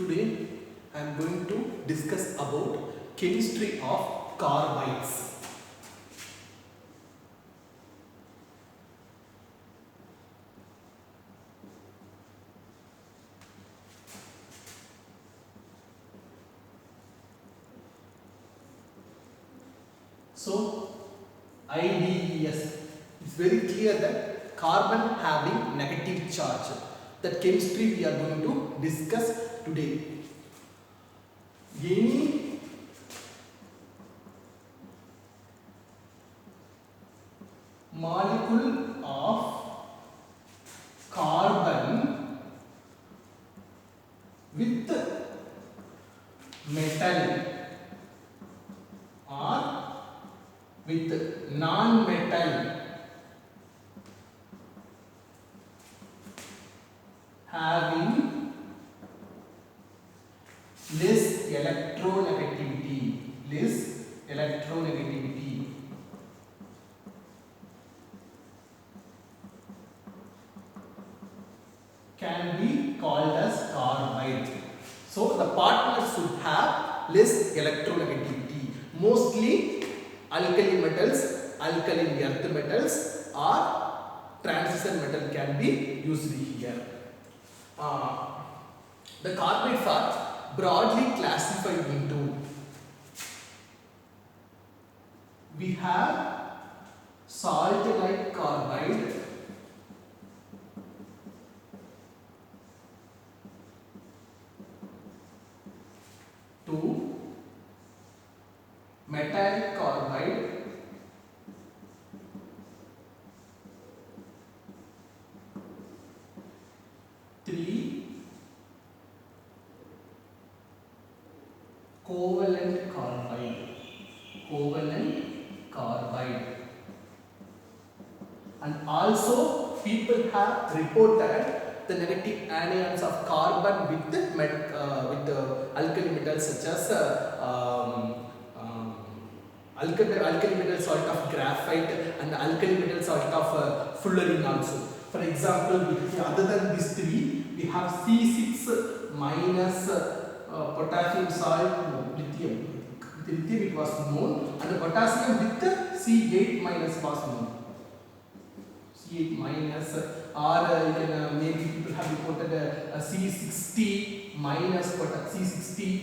Today I am going to discuss about chemistry of carbides. So IDES, it's very clear that carbon having negative charge. That chemistry we are going to discuss today. Any molecule of carbon with metal or with non-metal having less electronegativity can be called as carbide. So the partners should have less electronegativity. Mostly alkali metals, alkaline earth metals or transition metal can be used here. The carbides are broadly classified into, we have salt-like carbide, two metallic carbide, three covalent carbide, and also people have reported the negative anions of carbon with alkali metals such as alkali metal salt of graphite and alkali metal salt of fullerene also. For example, other than these three, we have C6 minus potassium salt, lithium. With lithium it was known, and the potassium with C8 minus was known. C8 minus, or you can maybe people have reported C60 minus C60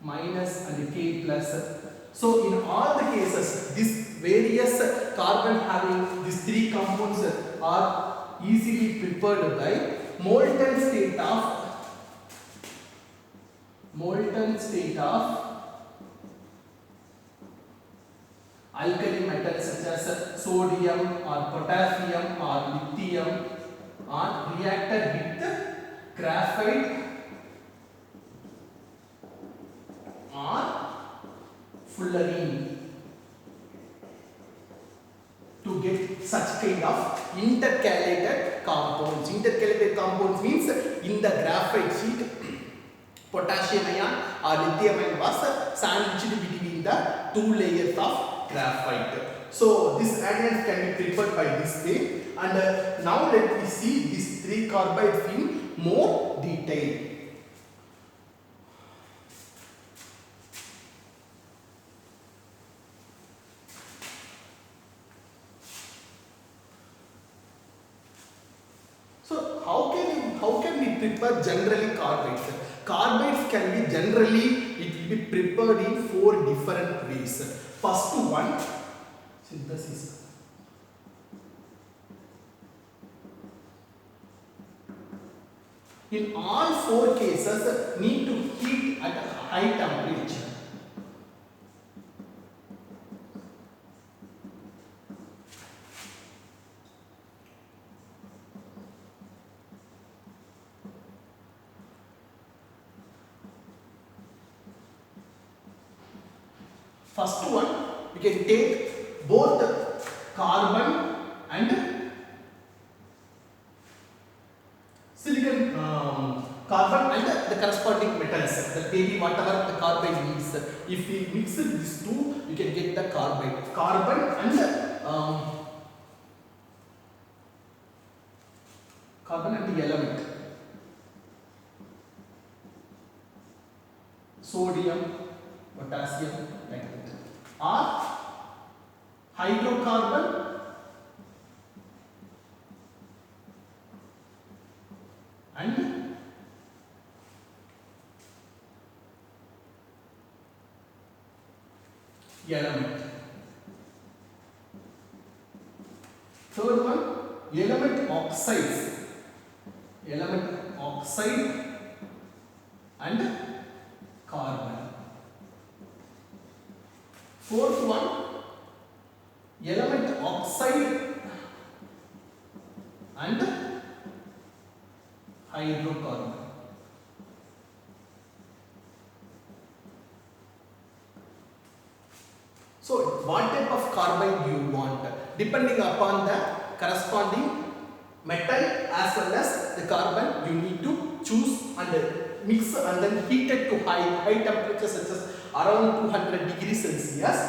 minus and K plus. So in all the cases, these various carbon having these three compounds are easily prepared by molten state of alkali metals such as sodium or potassium or lithium are reacted with graphite or fullerene to get such kind of intercalated compounds. Intercalated compounds means in the graphite sheet potassium ion or lithium ion was sandwiched between the two layers of graphite. So these anions can be prepared by this way, and now let me see these three carbides in more detail. So how can we prepare generally carbides? Carbides can be generally, it will be prepared in 4 different ways. First one, synthesis. In all 4 cases, need to heat at a high temperature. First one, we can take both carbon and silicon, carbon and the corresponding metals, that maybe whatever the carbide needs. If we mix these two, we can get the carbide. Carbon and the element. sodium, potassium, like that. Or hydrocarbon and element. Third one, element oxides. Element oxide and carbon. Fourth one, element oxide and hydrocarbon. So what type of carbide do you want? Depending upon the corresponding metal as well as the carbon, you need to choose and mix and then heat it to high temperature such as around 200 degrees Celsius.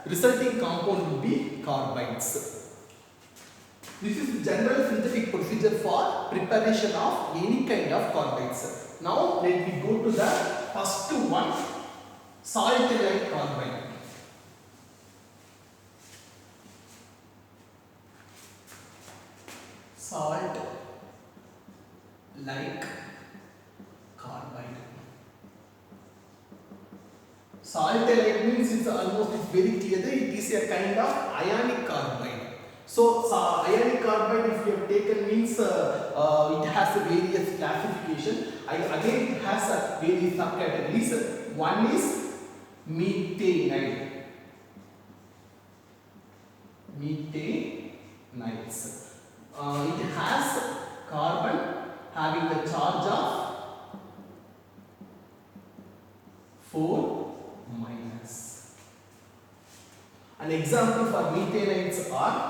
Resulting compound will be carbides. This is the general synthetic procedure for preparation of any kind of carbides. Now let me go to the first one, salt-like carbide. Salt-like carbide. Salt-like means it's very clear that it is a kind of ionic carbide. So ionic carbide, if you have taken, means it has a various classification. Again, it has various subcategories. One is methanide. Methanides. It has carbon having the charge of 4 minus. An example for methanides are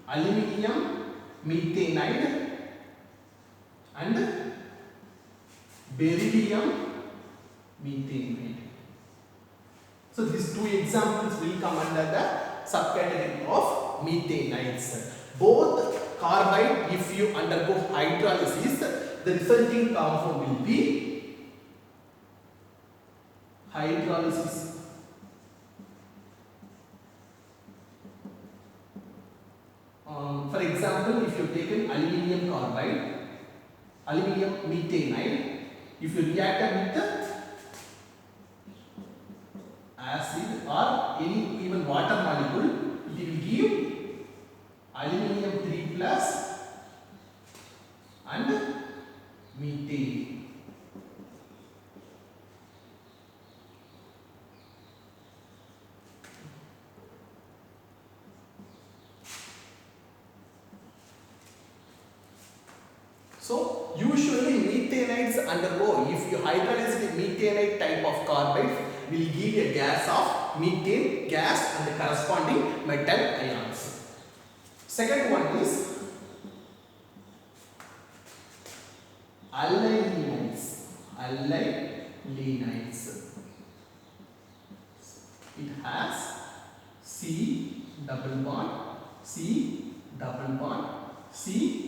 aluminium methanide and beryllium methanide. So these two examples will come under the subcategory of methanides. Both carbide, if you undergo hydrolysis, the resulting compound will be hydrolysis. For example, if you have taken aluminium carbide, aluminium methanide, if you reacted with the acid or any even water molecule, it will give aluminium 3 plus and methane. So usually methanides undergo, if you hydrolyze the methanide type of carbide, will give a gas of methane gas and the corresponding metal ions. Second one is allylides. Allylides. It has C double bond, C double bond, C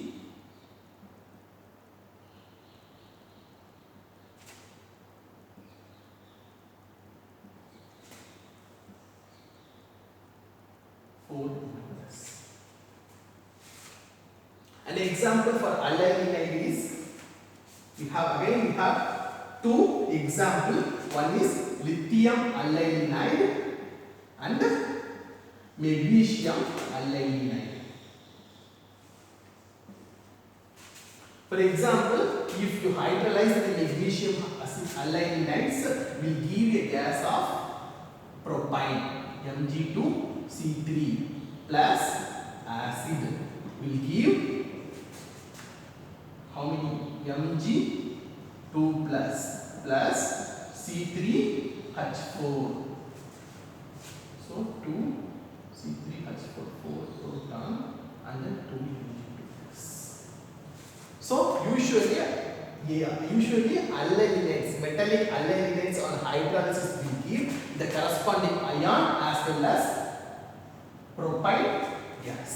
minus. An example for allylinide is, we have two examples. One is lithium allylinide and magnesium allylinide. For example, if you hydrolyze the magnesium allylides, will give a gas of propyne Mg2C3 plus acid will give how many? Mg2 plus C3H4. So 2 C3H4 proton and then 2 Mg2 plus. So usually allylides, metallic allylides on hydrolysis will give the corresponding ion as well as propyne gas.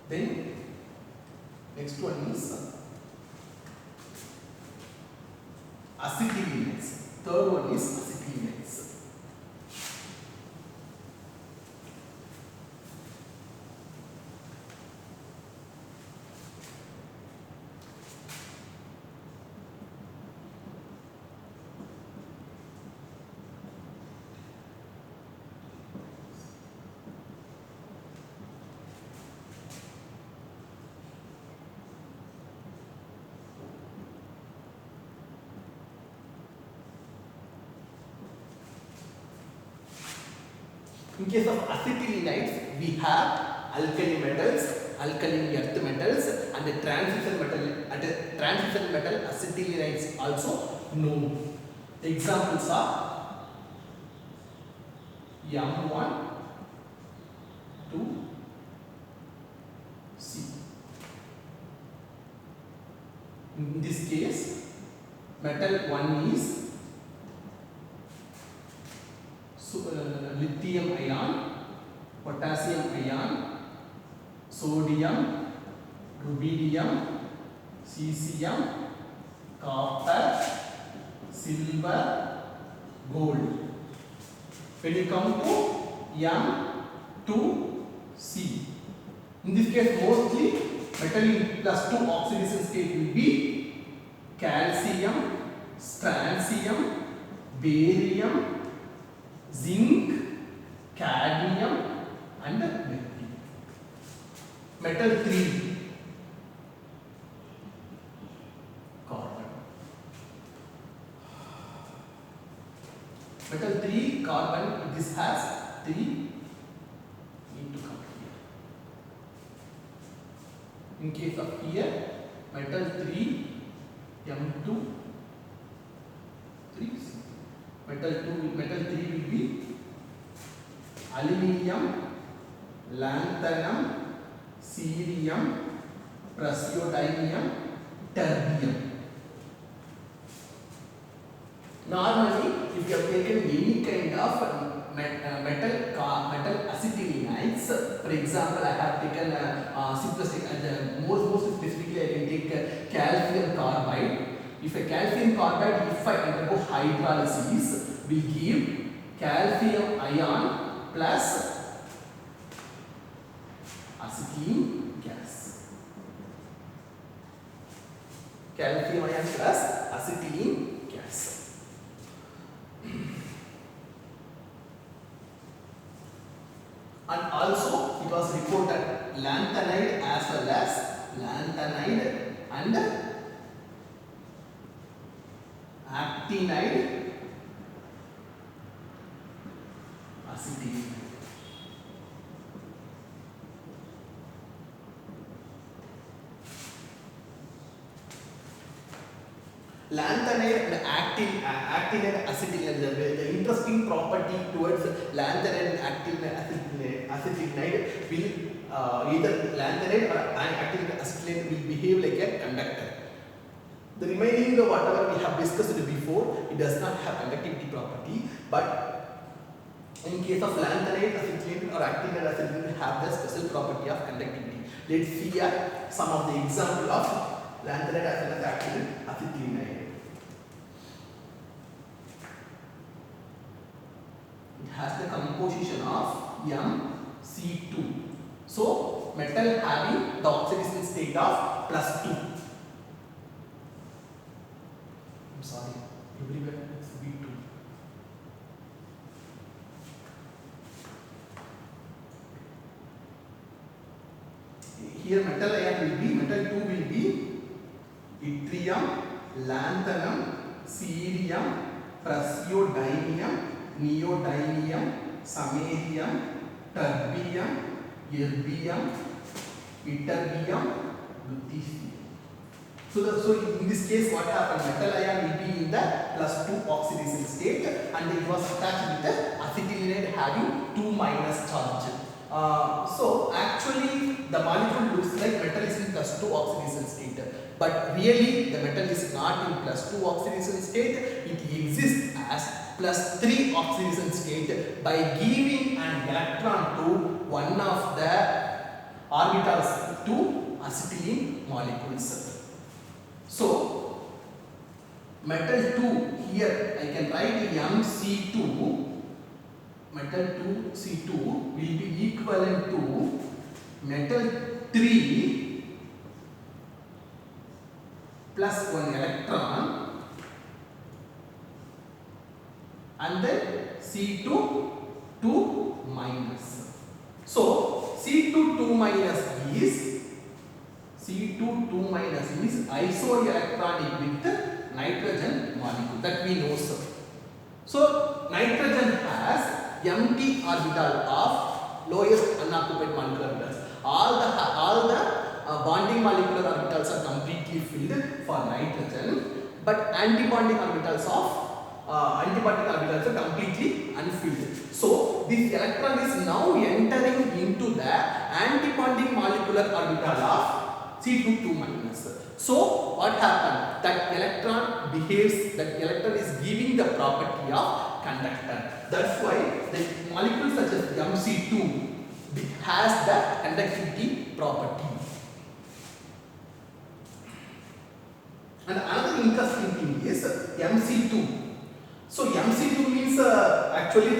Then next one is acetylenates. Third one is acetylenates. In case of acetylenides, we have alkali metals, alkaline earth metals, and the transition metal acetylenides also known. Examples are M1, 2, C. In this case, metal 1 is lithium ion, potassium ion, sodium, rubidium, cesium, copper, silver, gold. When you come to M2C, in this case mostly metal in +2 oxidation state will be calcium, strontium, barium, zinc, cadmium, and mercury. Metal 3, carbon. Metal 3, carbon, this has 3, need to come here. In case of here, metal 3, M2, 3, metal 3 will be aluminium, lanthanum, cerium, praseodymium, terbium. Normally, if you have taken any kind of metal acetylenides, for example, I have taken most specifically I can take calcium carbide. If a calcium carbide, if I undergo hydrolysis, will give calcium ion plus acetylene gas. Calcium ion plus acetylene gas. And also it was reported lanthanide as well as lanthanide and actinide acetylene. Lanthanide and actinide acetylene, the interesting property towards lanthanide and acetylene will either lanthanide or actinide acetylene will behave like a conductor. The remaining whatever we have discussed before, it does not have conductivity property, but in case of lanthanide acetylene or actinide acetylene have the special property of conductivity. Let's see here some of the example of lanthanide as well as acetylene. It has the composition of MC2. So metal having the oxidation state of +2. I'm sorry, everywhere it's V2. Here metal ion will be, metal 2 will be yttrium, lanthanum, cerium, praseodymium, neodymium, samarium, terbium, erbium, ytterbium, lutetium. So in this case what happened, metal ion will be in the +2 oxidation state and it was attached with the acetylenide having 2- charge. So actually the molecule looks like metal is in +2 oxidation state, but really the metal is not in +2 oxidation state. It exists as +3 oxidation state by giving an electron to one of the orbitals 2 acetylene molecules. So metal 2 here I can write MC2, metal 2C2 will be equivalent to metal 3 plus 1 electron and then C2 2 minus. So C2 2 minus is C2 2 minus is isoelectronic with nitrogen molecule that we know, sir. So nitrogen has empty orbital of lowest unoccupied molecular orbitals. All the bonding molecular orbitals are completely filled for nitrogen, but antibonding orbitals are completely unfilled. So this electron is now entering into the antibonding molecular orbital of C2 2 minus. So what happened? That electron is giving the property of conductor. That's why the molecule such as MC2 has the conductivity property. And another interesting thing is MC2. So MC2 means actually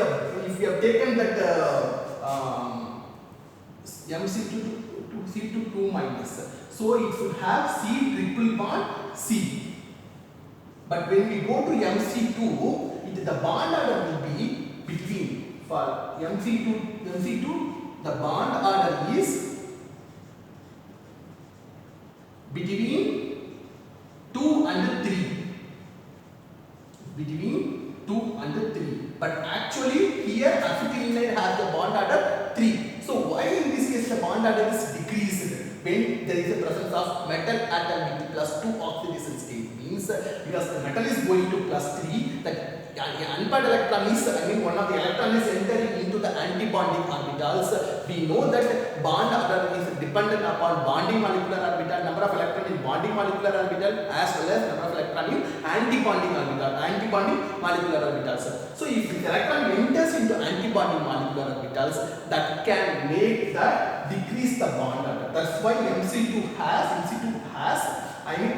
if we have taken that MC2 to C2 2 minus, so it should have C triple bond C. But when we go to MC2, the bond order will be between, for MC2 the bond order is between 2 and 3. Between 2 and 3. But actually here acetylenide has the bond order 3. So why in this case the bond order is decreased when there is a presence of metal atom with plus 2 oxidation state? Means because the metal is going to plus 3, that unpaired electron is, one of the electron is entering into the antibonding orbitals. We know that bond order is dependent upon bonding molecular orbital, number of electron in bonding molecular orbital as well as number of electron in antibonding molecular orbitals. So if the electron enters into antibonding molecular orbitals, that can make decrease the bond order. That's why MC2 has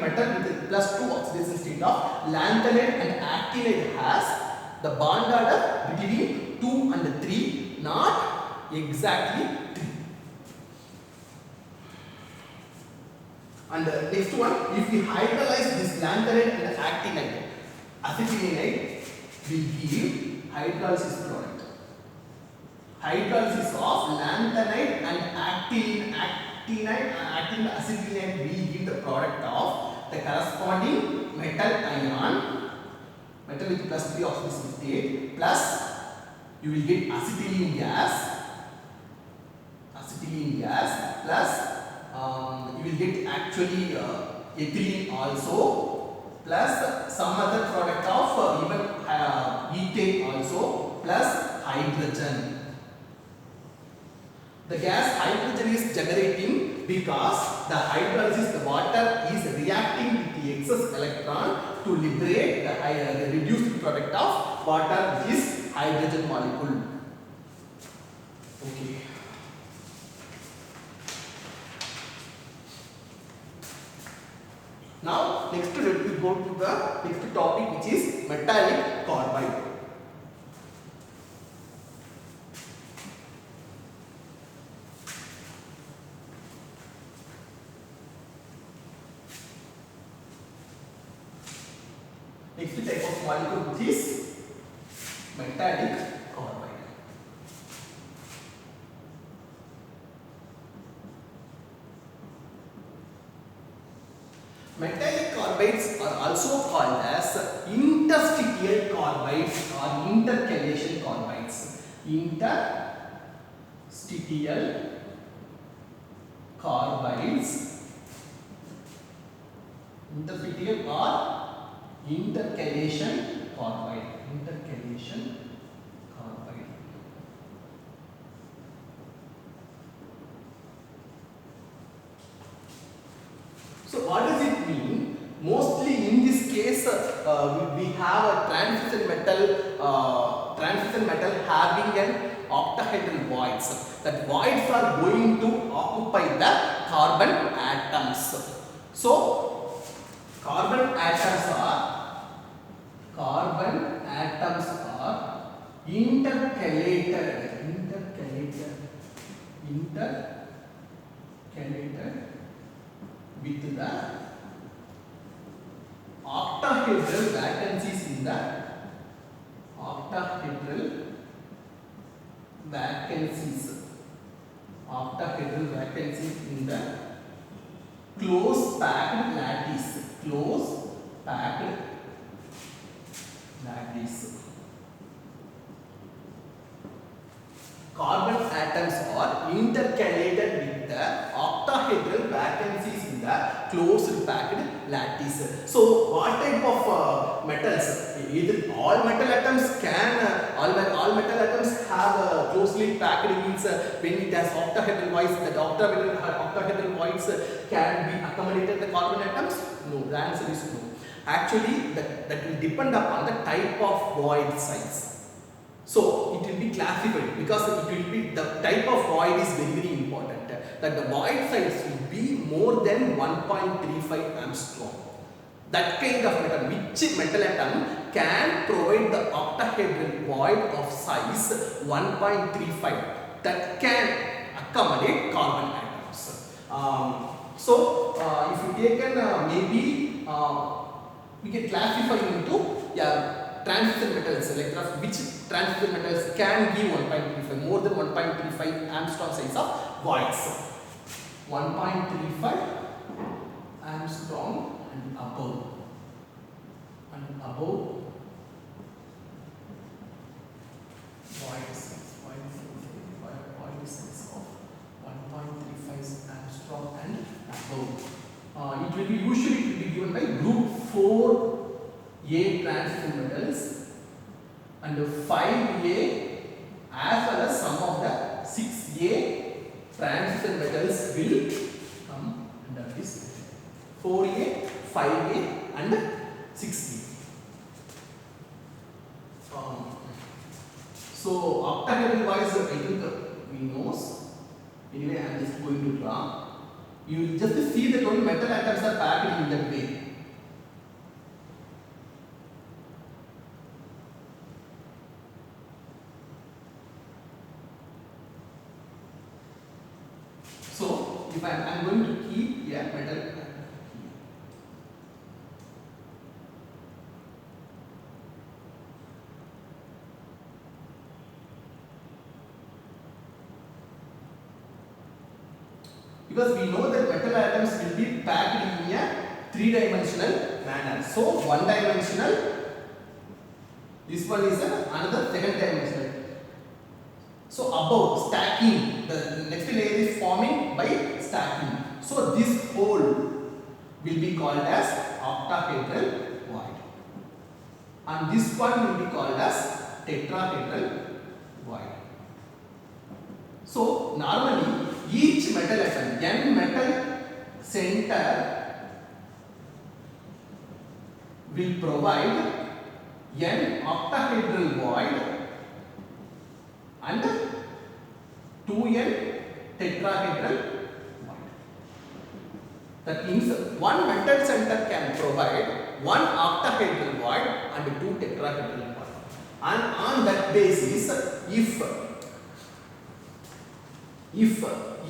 metal with plus 2 oxidation state of lanthanide and actinide has the bond order between 2 and 3, not exactly 3. And next one, if we hydrolyze this lanthanide and actinide, acetylenide will give hydrolysis product. Hydrolysis of lanthanide and actinide acetylenide will give the product of the corresponding metal ion, metal with plus 3 oxidation state, plus you will get acetylene gas plus you will get actually ethylene also, plus some other product of even ethane also, plus hydrogen. The gas hydrogen is generating because the hydrolysis, the water is reacting with the excess electron to liberate the reduced product of water, which is hydrogen molecule. Okay. Now next let me go to the next topic, which is metallic carbide. Next type of molecule, which is metallic carbide. Metallic carbides are also called as interstitial carbides or intercalation carbides. Interstitial carbides, interstitial or intercalation carbide. Intercalation carbide. So what does it mean? Mostly in this case, we have a transition metal having an octahedral voids. That voids are going to occupy the carbon atoms. So carbon atoms are intercalated with the octahedral vacancies in the octahedral vacancies in the close packed lattice. Carbon atoms are intercalated with the octahedral vacancies in the closed packed lattice. So what type of metals? Either all metal atoms have closely packed, means when it has octahedral voids, that octahedral voids can be accommodated the carbon atoms? No, the answer is no. Actually that will depend upon the type of void size. So it will be classified, because it will be, the type of void is very important, that the void size will be more than 1.35 Armstrong. That kind of metal, which metal atom can provide the octahedral void of size 1.35, that can accommodate carbon atoms. If you take maybe we can classify into transition metals, like which transition metals can give 1.35, more than 1.35 Armstrong size of voids. 1.35 Armstrong and above void size of 1.35 Armstrong and above. It will be given by group 4A transition metals and 5A, as well as some of the 6A transition metals will come under this 4A, 5A and 6A. So octahedral voids, I think we know. Anyway, I am just going to draw. You will just see that only metal atoms are packed in that way. So if I am going to keep metal here. Because we know that metal atoms will be packed in a three-dimensional manner. So one-dimensional, this one is another second-dimensional. So above stacking, the next layer is forming by stacking. So this hole will be called as octahedral void, and this one will be called as tetrahedral void. So normally each metal atom, n metal center, will provide n octahedral void and 2n tetrahedral void. That means one metal center can provide one octahedral void and 2 tetrahedral void. And on that basis, if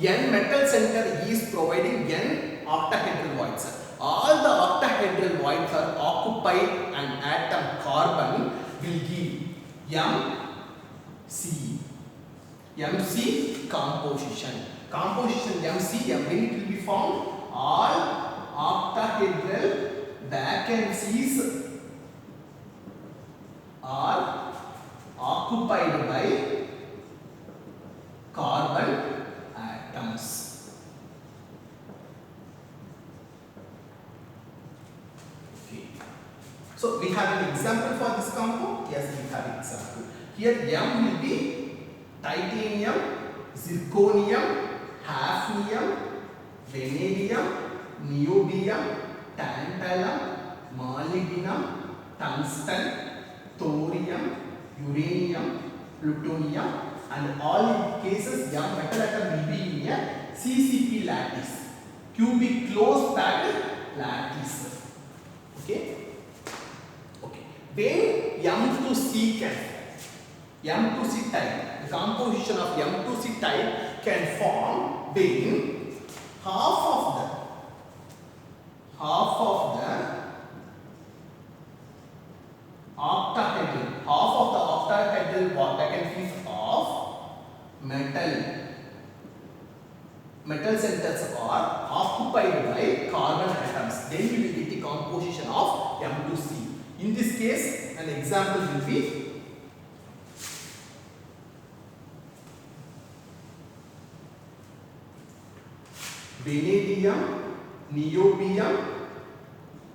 n metal center is providing n octahedral voids, all the octahedral voids are occupied, and atom carbon will give MC composition. MC, when it will be found, all octahedral vacancies are occupied by carbon atoms. Okay. So we have an example for this compound. Yes, we have an example. Here M will be titanium, zirconium, hafnium, vanadium, niobium, tantalum, molybdenum, tungsten, thorium, uranium, plutonium, and all in cases M metal atom will be in a CCP lattice. cubic close packed lattice. Okay. Okay. When M to C can M to C type, the composition of M to C type can form when half of the octahedral vacancies of metal centers are occupied by carbon atoms. Then you will get the composition of M to C. In this case, an example will be vanadium, niobium,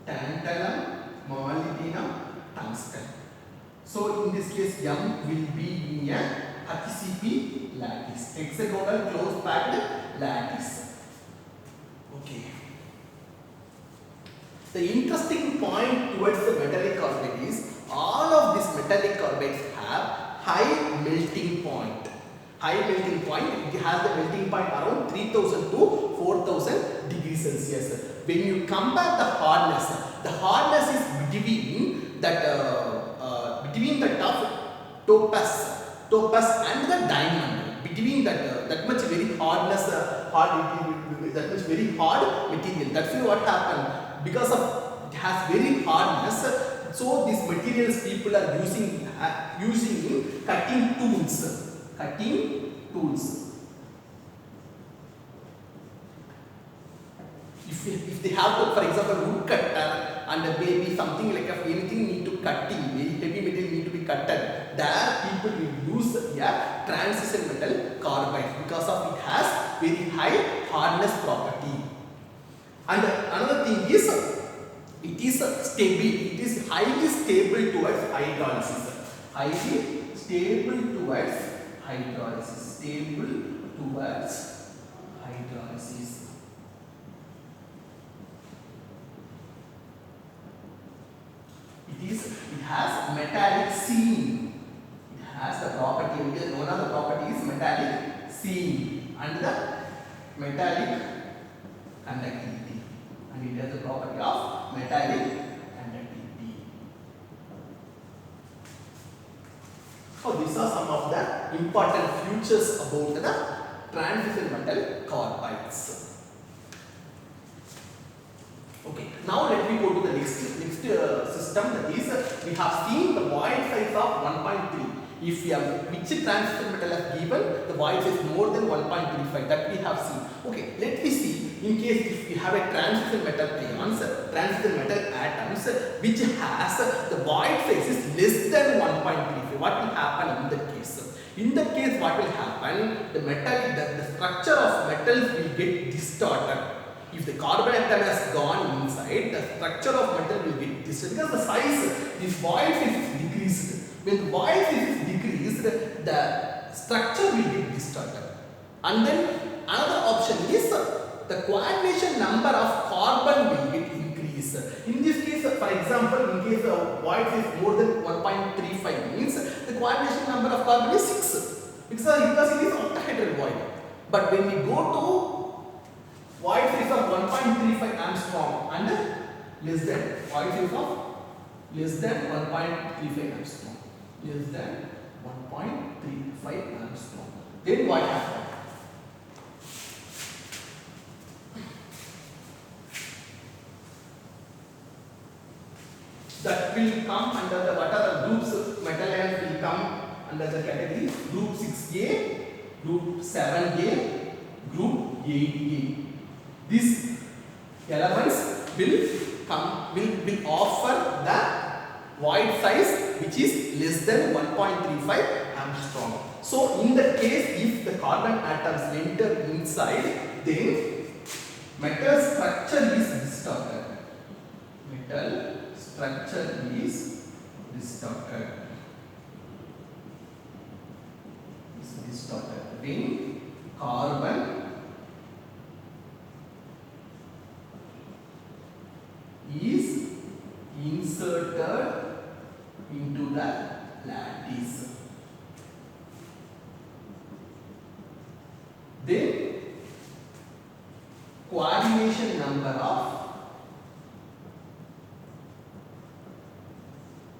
tantalum, molybdenum, tungsten. So in this case, M will be in a HCP lattice, hexagonal close packed lattice. Okay. The interesting point towards the metallic carbide is all of these metallic carbides have high melting point. High melting point, it has the melting point around 3000 to 4000 degrees Celsius. When you compare the hardness is between that between the tough topaz and the diamond. Between that much very hardness, that much very hard material. That's what happened because of it has very hardness. So these materials people are using in cutting tools. If they have to, for example, wood cutter and maybe something like anything need to cutting, very heavy material need to be cutted, there people will use a transition metal carbide because of it has very high hardness property. And another thing is it is stable. It is highly stable towards hydrolysis. Highly stable towards hydrolysis. Stable towards hydrolysis. It has metallic seam. It has the property, one of the properties metallic seam and the metallic conductivity. And it has the property of metallic conductivity. So these are some of the important features about the transition metal carbides. Okay, now let me go to the next system, that is we have seen the void size of 1.3. If we have which transition metal has given the void size more than 1.35, that we have seen. Okay, let me see in case if we have a transition metal ions, transition metal atoms which has the void size is less than 1.35, what will happen in that case? In that case, what will happen? The structure of metals will get distorted. If the carbon atom has gone inside, the structure of metal will get distorted because the size, this void size is decreased. When the void size is decreased, the structure will get distorted. And then another option is the coordination number of carbon will get increased. In this case, for example, in case the void size more than 1.35 means the coordination number of carbon is 6 because it is octahedral void. But when we go to void size of 1.35 Armstrong and less than void size of less than 1.35 Armstrong, less than 1.35 Armstrong, then what happens? That will come under the what are the groups? Metal ions will come under the category group 6A, group 7A, group 8A. These elements will offer the void size which is less than 1.35 Armstrong. So in that case, if the carbon atoms enter inside, then metal structure is distorted. Metal structure is distorted. When carbon is inserted into the lattice, then coordination transmission number of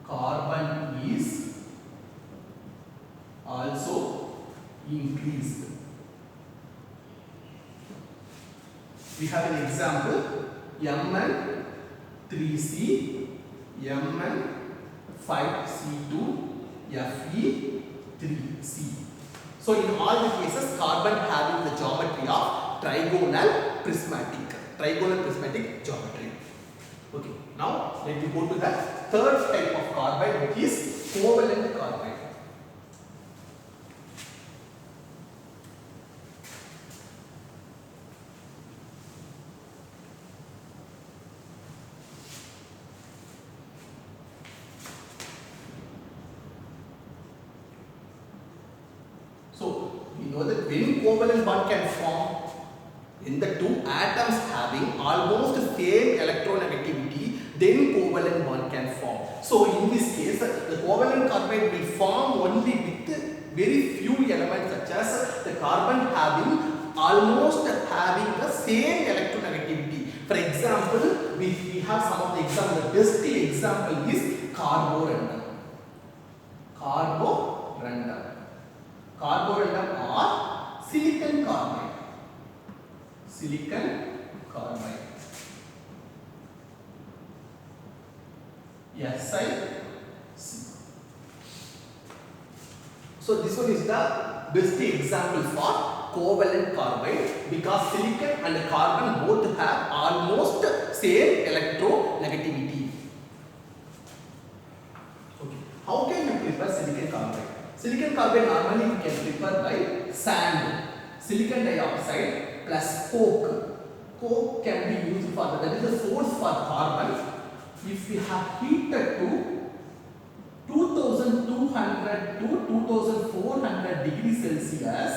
carbon is also increased. We have an example, Mn3C, Mn5C2, Fe3C. So in all the cases, carbon having the geometry of trigonal prismatic geometry. Okay, now let me go to the third type of carbide, which is covalent carbide. So we know that when covalent bond can form, in the two atoms having almost same electronegativity, then covalent bond can form. So in this case, the covalent carbide will form only with very few elements, such as the carbon almost having the same electronegativity. For example, we have some of the examples. The best example is carborundum. Carborundum or silicon carbide. SiC. So this one is the best example for covalent carbide, because silicon and carbon both have almost same electronegativity. Okay. How can you prepare silicon carbide? Silicon carbide normally we can prepare by sand, silicon dioxide plus coke. Coke can be used for that is the source for carbon. If we have heated to 2200 to 2400 degrees Celsius,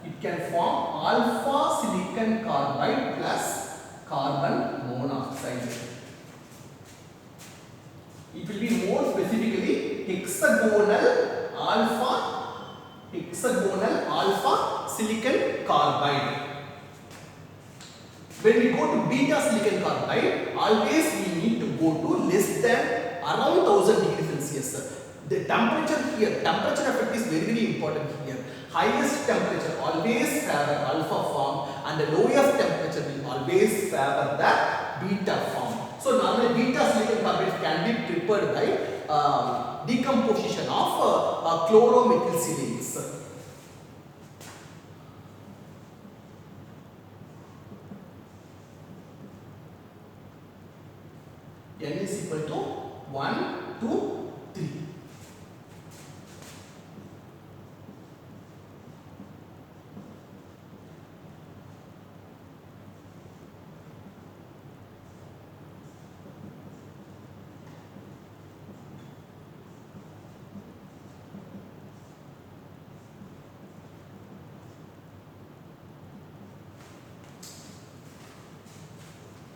it can form alpha silicon carbide plus carbon monoxide. It will be more specifically hexagonal alpha silicon carbide. When we go to beta silicon carbide, always we need to go to less than around 1000 degrees Celsius. The temperature here, temperature effect is very, very important here. Highest temperature always favor alpha form, and the lowest temperature will always favor the beta form. So normally beta silicon carbide can be prepared by decomposition of chloromethylsilanes. N is equal to 1, 2, 3.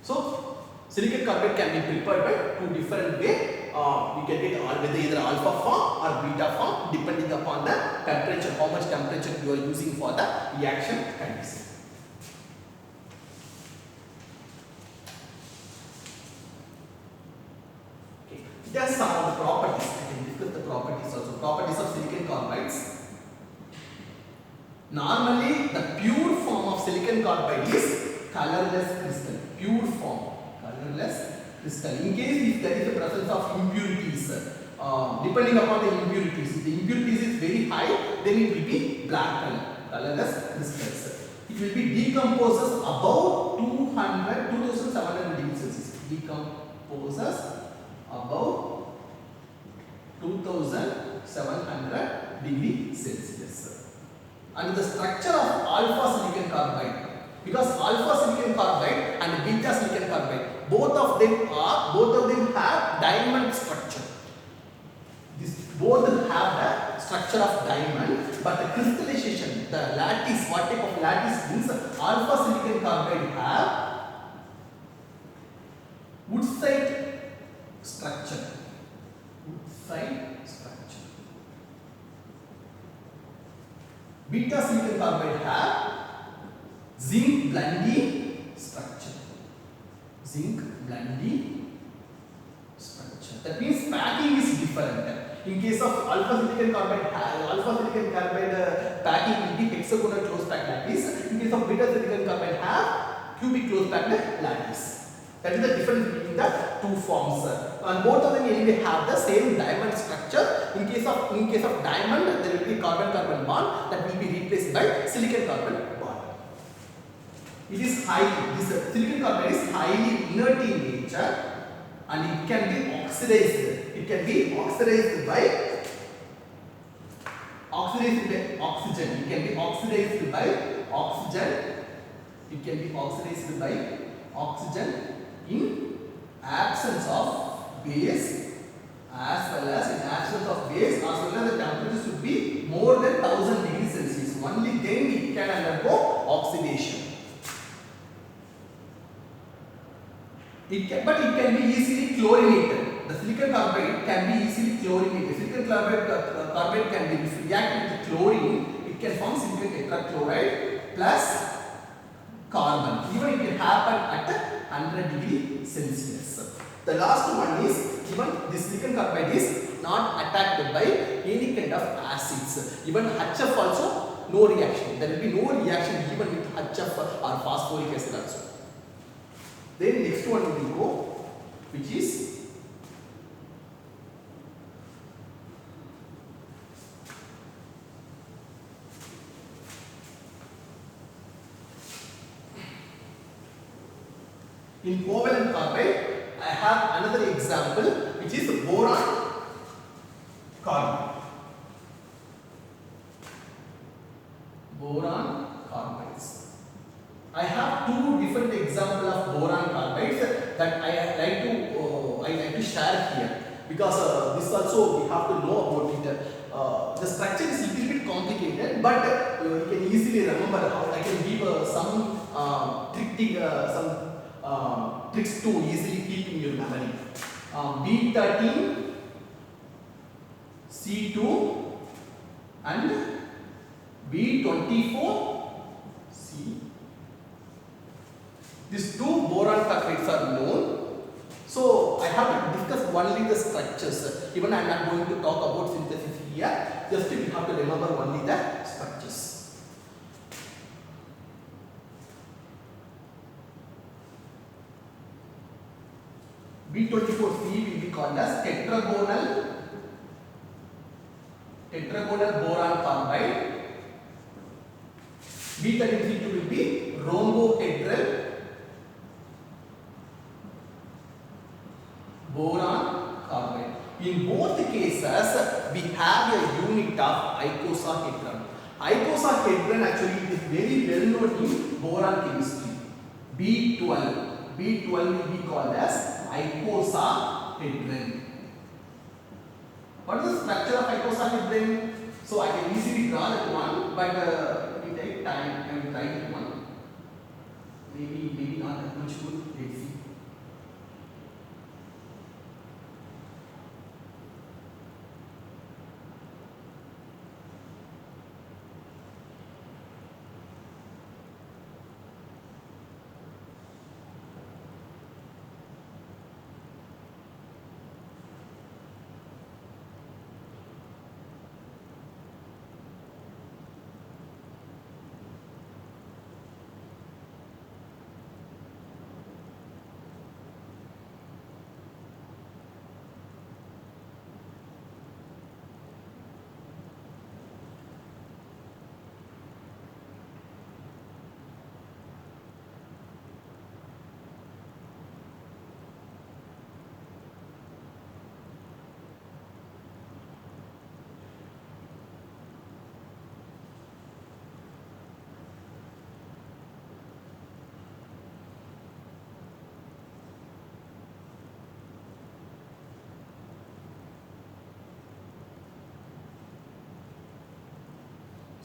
So silicon carbide can be prepared by two different ways. We can get whether either alpha form or beta form, depending upon the temperature, how much temperature you are using for the reaction condition. Okay. There are some of the properties. I can discuss the properties also. Properties of silicon carbides. Normally, the pure form of silicon carbide is colorless crystal. Pure form, colorless crystal. In case if there is a presence of impurities, depending upon the impurities, if the impurities is very high, then it will be black color, colorless crystals. It will be decomposes above 2700 degrees Celsius. Decomposes above 2700 degrees Celsius. And the structure of alpha silicon carbide, because alpha silicon carbide and beta silicon carbide, both of them have diamond structure. Both have the structure of diamond, but the crystallization, the lattice, what type of lattice means alpha silicon carbide have woodside structure. Beta silicon carbide have zinc blending structure. zinc blending structure. That means packing is different. In case of alpha silicon carbide packing will be hexagonal close packed lattice. In case of beta silicon carbide have cubic close packed lattice. That is the difference between the two forms. And both of them anyway have the same diamond structure. In case of diamond, there will be carbon-carbon bond that will be replaced by silicon-carbon bond. This silicon carbide is highly inert in nature, and it can be oxidized. It can be oxidized by oxygen. It can be oxidized by oxygen. It can be oxidized by oxygen in absence of base, as well as in absence of base, as well as the temperature should be more than 1000 degrees Celsius. Only then it can undergo oxidation. But it can be easily chlorinated. The silicon carbide can be easily chlorinated. Silicon carbide can be reacted with chlorine. It can form silicon tetrachloride plus carbon. Even it can happen at 100 degrees Celsius. The last one is, even this silicon carbide is not attacked by any kind of acids. Even HF also no reaction. There will be no reaction even with HF or phosphoric acid also. Then next one we will go, which is in covalent carbide. I have another example, which is boron carbide. Boron carbides. I have two different examples of boron carbides that I like to share here, because this also we have to know about it. The structure is a little bit complicated, but you can easily remember how I can give some tricks to easily keep in your memory. B13, C2 and B24, C. These two boron carbides are known. So I have to discuss only the structures. Even I am not going to talk about synthesis here. Just we have to remember only the structures. B24C will be called as tetragonal boron carbide. B13C2 will be rhombohedral boron carbide. In both cases, we have a unit of icosahedron. Icosahedron actually is very well known in boron chemistry. B12 will be called as icosahedron. What is the structure of icosahedron? So I can easily draw that one, but it will take time. I will try that one. Maybe not that much good. Let's see.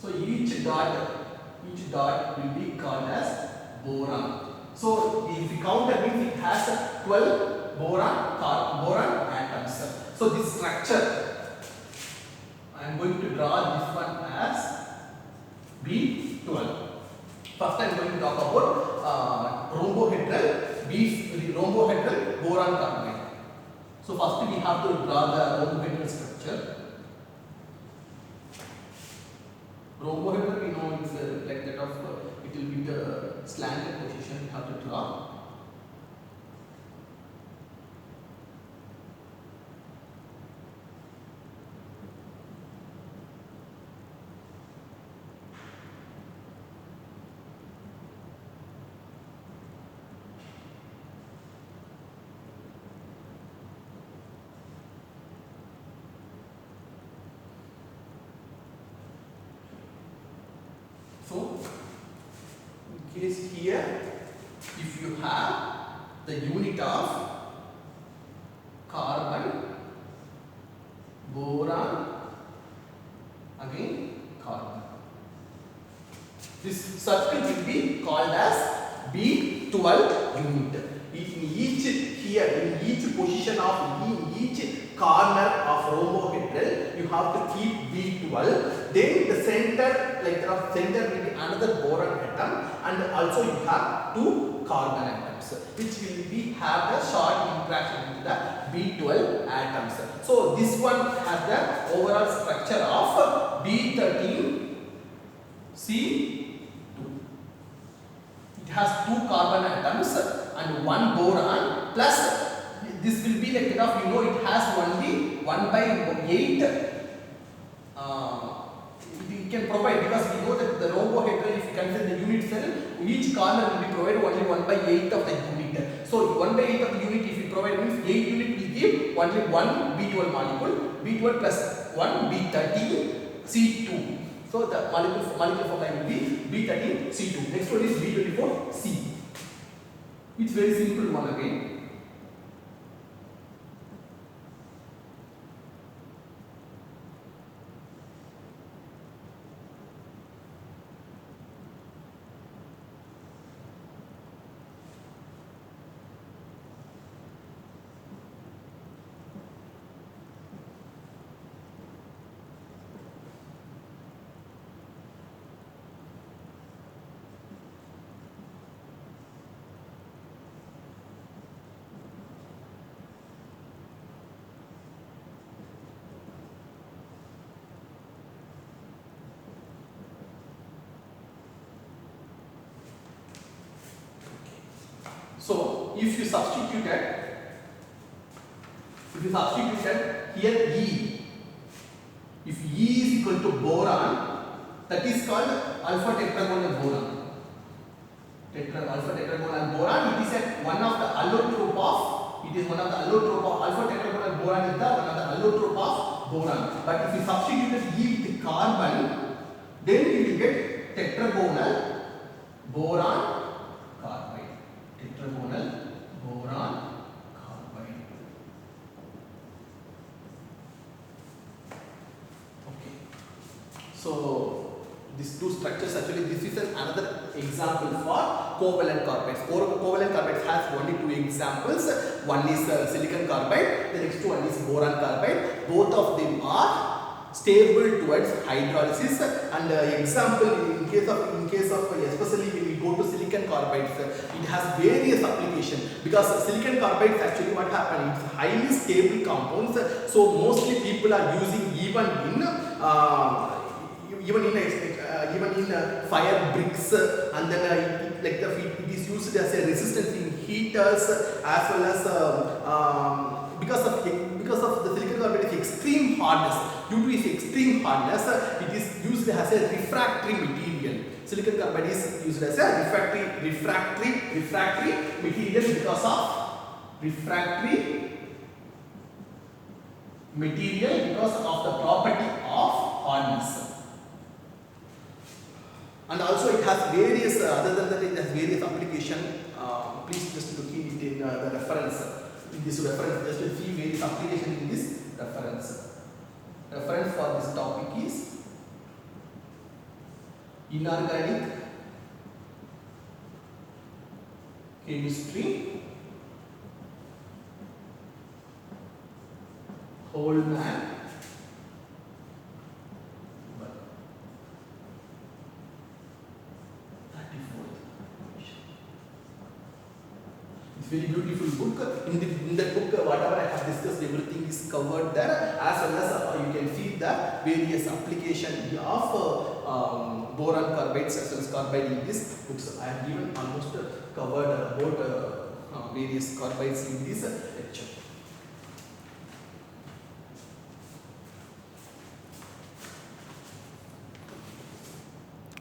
So each dot will be called as boron. So if we count, that means it has 12 boron atoms. So this structure, I am going to draw this one as B12. First I am going to talk about rhombohedral B rhombohedral boron carbide. So first we have to draw the rhombohedral structure. Rhombohedral we know it's like that of it will be the slanted position we have to draw. So, in case here, if you have the unit of carbon, boron, again carbon. This circle will be called as B12 unit. In each position of each corner of rhombohedral, you have to keep B12. Then the center, like the center will be another boron atom, and also you have two carbon atoms, which will be have a short interaction with the B12 atoms. So this one has the overall structure of B13 C2. It has two carbon atoms and one boron, plus this will be like that of, you know, it has only 1/8. It can provide, because we know that the rhombohedral, if you consider the unit cell, each corner will be provided only 1/8 of the unit. So 1/8 of the unit, if you provide, means 8 unit will give only one B12 molecule, B12 plus 1 B13 C2. So the molecule formula will be B13 C2. Next one is B24 C. It's very simple one again. So if you substituted here E, if E is equal to boron, that is called alpha tetragonal boron. Alpha tetragonal boron, it is one of the allotrope of alpha tetragonal boron is the one of the allotrope of boron. But if you substituted E with carbon, then you will get tetragonal boron carbide. Tetragonal boron carbide. Okay. So these two structures, actually this is another example for covalent carbides. Covalent carbides has only two examples. One is silicon carbide, the next one is boron carbide. Both of them are stable towards hydrolysis, and example in case of especially when we go to silicon carbides, it has various applications, because silicon carbides, actually what happens, it's highly stable compounds, so mostly people are using even in fire bricks, and then it is used as a resistance in heaters, as well as because of the silicon carbide is extreme hardness. Due to its extreme hardness, it is used as a refractory material. Silicon carbide is used as a refractory material because of the property of hardness. And also it has various, other than that, it has various application. Please just look it in the reference. In this reference, just to see various application in this reference. Reference for this topic is inorganic chemistry, Holman, very beautiful book. In that book, whatever I have discussed, everything is covered there, as well as you can see the various application of boron carbides as well as carbide in this books. I have given almost covered about various carbides in this lecture.